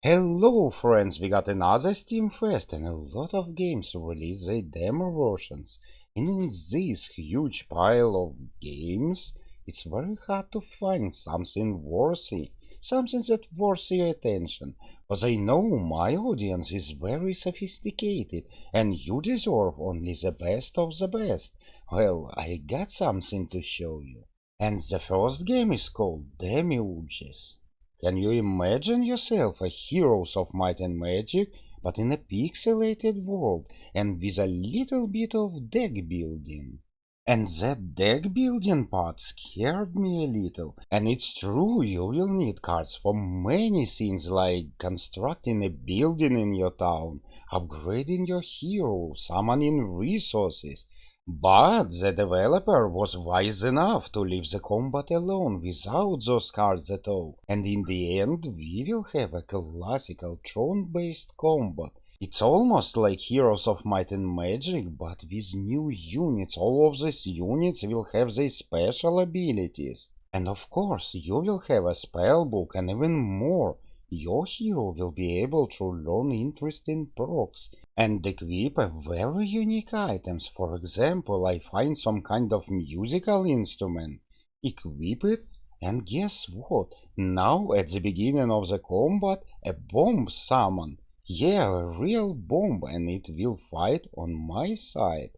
Hello friends, we got another Steam Fest and a lot of games release their demo versions. And in this huge pile of games, it's very hard to find something worthy, something that worth your attention. But I know my audience is very sophisticated and you deserve only the best of the best. Well, I got something to show you. And the first game is called Demiurges. Can you imagine yourself a heroes of might and magic, but in a pixelated world and with a little bit of deck building? And that deck building part scared me a little. And it's true, you will need cards for many things like constructing a building in your town, upgrading your hero, summoning resources. But the developer was wise enough to leave the combat alone without those cards at all, and in the end we will have a classical turn-based combat. It's almost like Heroes of Might and Magic, but with new units. All of these units will have their special abilities. And of course, you will have a spellbook and even more. Your hero will be able to learn interesting perks and equip a very unique items. For example, I find some kind of musical instrument, equip it, and guess what? Now at the beginning of the combat, a bomb summon. Yeah, a real bomb, and it will fight on my side.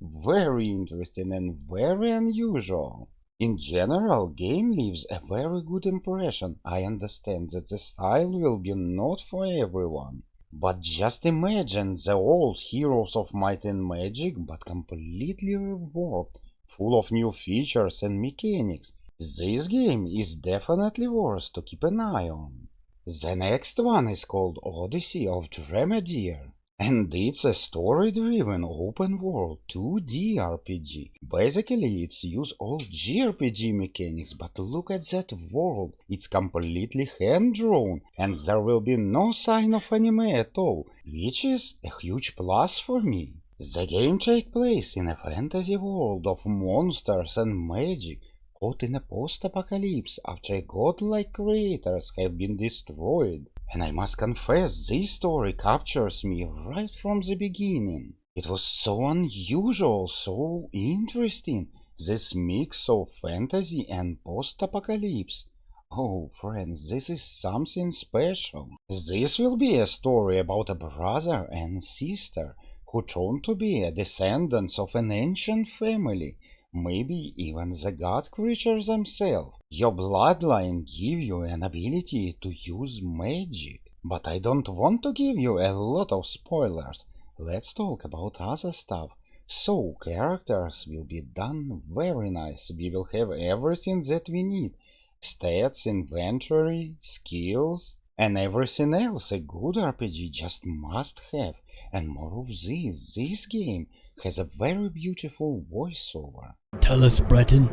Very interesting and very unusual. In general, game leaves a very good impression. I understand that the style will be not for everyone. But just imagine the old Heroes of Might and Magic, but completely reworked, full of new features and mechanics. This game is definitely worth to keep an eye on. The next one is called Odyssey of Dremid'ir. And it's a story-driven open-world 2D RPG. Basically, it's use all jrpg mechanics, but look at that world. It's completely hand-drawn, and there will be no sign of anime at all, which is a huge plus for me. The game takes place in a fantasy world of monsters and magic, caught in a post-apocalypse after godlike creators have been destroyed. And I must confess, this story captures me right from the beginning. It was so unusual, so interesting, this mix of fantasy and post-apocalypse. Oh, friends, this is something special. This will be a story about a brother and sister who turn to be descendants of an ancient family, maybe even the god creatures themselves. Your bloodline give you an ability to use magic. But I don't want to give you a lot of spoilers. Let's talk about other stuff. So, characters will be done very nice. We will have everything that we need. Stats, inventory, skills, and everything else a good RPG just must have. And more of this game has a very beautiful voiceover. Tell us, Breton,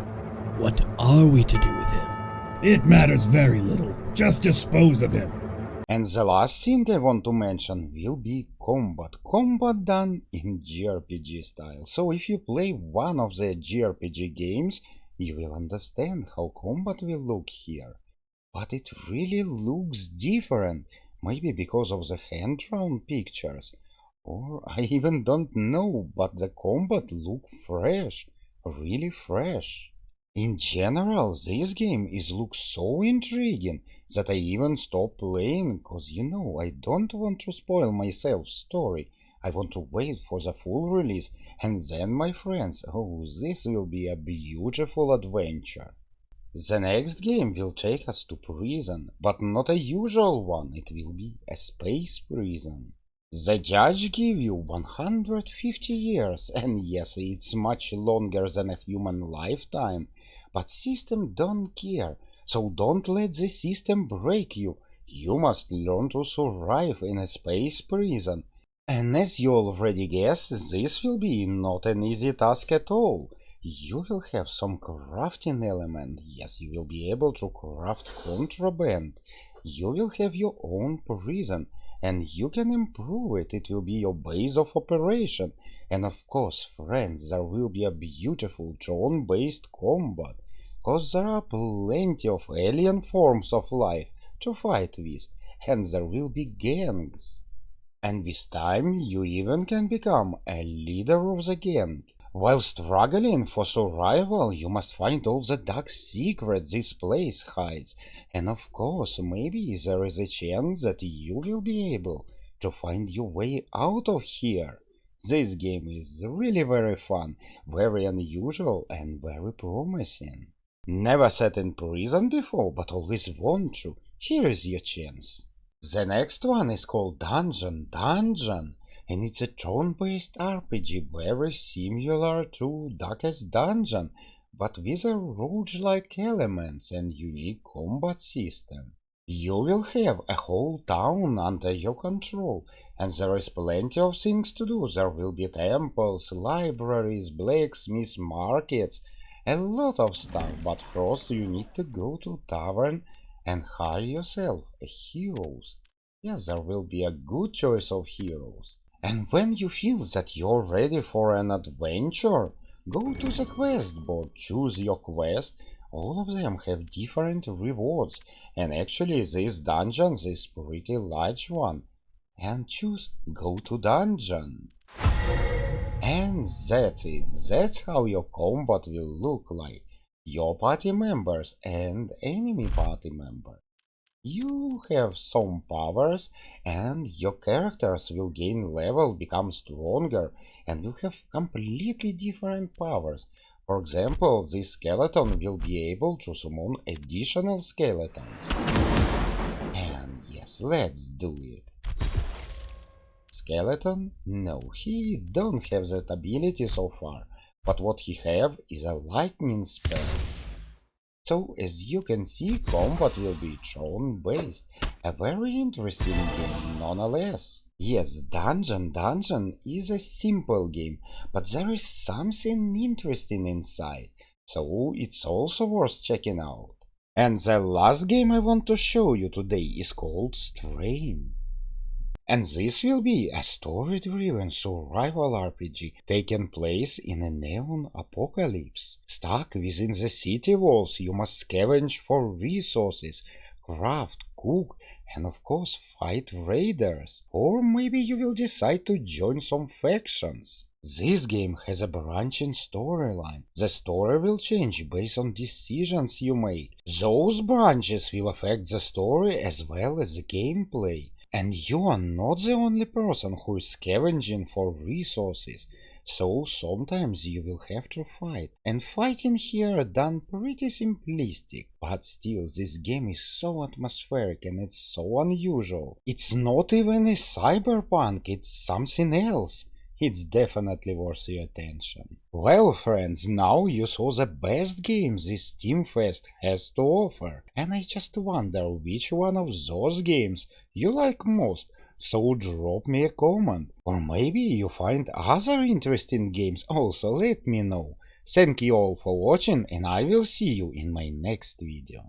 what are we to do with him? It matters very little. Just dispose of him. And the last thing I want to mention will be combat. Combat done in JRPG style. So if you play one of the JRPG games, you will understand how combat will look here. But it really looks different. Maybe because of the hand-drawn pictures. Or I even don't know, but the combat look fresh. Really fresh. In general, this game is looks so intriguing that I even stopped playing cause I don't want to spoil myself story. I want to wait for the full release and then my friends, oh this will be a beautiful adventure. The next game will take us to prison, but not a usual one, it will be a space prison. The judge give you 150 years, and yes, it's much longer than a human lifetime, but system don't care, so don't let the system break you. You must learn to survive in a space prison. And as you already guessed, this will be not an easy task at all. You will have some crafting element, yes, you will be able to craft contraband. You will have your own prison, and you can improve it, it will be your base of operation. And of course, friends, there will be a beautiful turn-based combat, cause there are plenty of alien forms of life to fight with. and there will be gangs. And this time you even can become a leader of the gang. While struggling for survival, you must find all the dark secrets this place hides. And of course, maybe there is a chance that you will be able to find your way out of here. This game is really very fun, very unusual, and very promising. Never sat in prison before, but always want to. Here is your chance. The next one is called Dungeon, and it's a turn-based RPG very similar to Darkest Dungeon, but with a roguelike elements and unique combat system. You will have a whole town under your control, and there is plenty of things to do. There will be temples, libraries, blacksmiths, markets, a lot of stuff, but first you need to go to tavern and hire yourself a heroes. Yes, there will be a good choice of heroes. And when you feel that you're ready for an adventure, go to the quest board, choose your quest. All of them have different rewards, and actually this dungeon is pretty large one. And choose go to dungeon. And that's it. That's how your combat will look like. Your party members and enemy party members. You have some powers, and your characters will gain level, become stronger, and will have completely different powers. For example, this skeleton will be able to summon additional skeletons. And yes, let's do it. Skeleton? No, he don't have that ability so far, but what he have is a lightning spell. So as you can see, combat will be turn-based, a very interesting game nonetheless. Yes, Dungeon is a simple game, but there is something interesting inside, so it's also worth checking out. And the last game I want to show you today is called Strain. And this will be a story-driven survival RPG taking place in a neon apocalypse. Stuck within the city walls, you must scavenge for resources, craft, cook, and of course fight raiders. Or maybe you will decide to join some factions. This game has a branching storyline. The story will change based on decisions you make. Those branches will affect the story as well as the gameplay. And you are not the only person who is scavenging for resources, so sometimes you will have to fight. And fighting here done pretty simplistic, but still this game is so atmospheric and it's so unusual. It's not even a cyberpunk, it's something else. It's definitely worth your attention. Well friends, now you saw the best games this Steam Fest has to offer, and I just wonder which one of those games you like most, so drop me a comment. Or maybe you find other interesting games also, let me know. Thank you all for watching, and I will see you in my next video.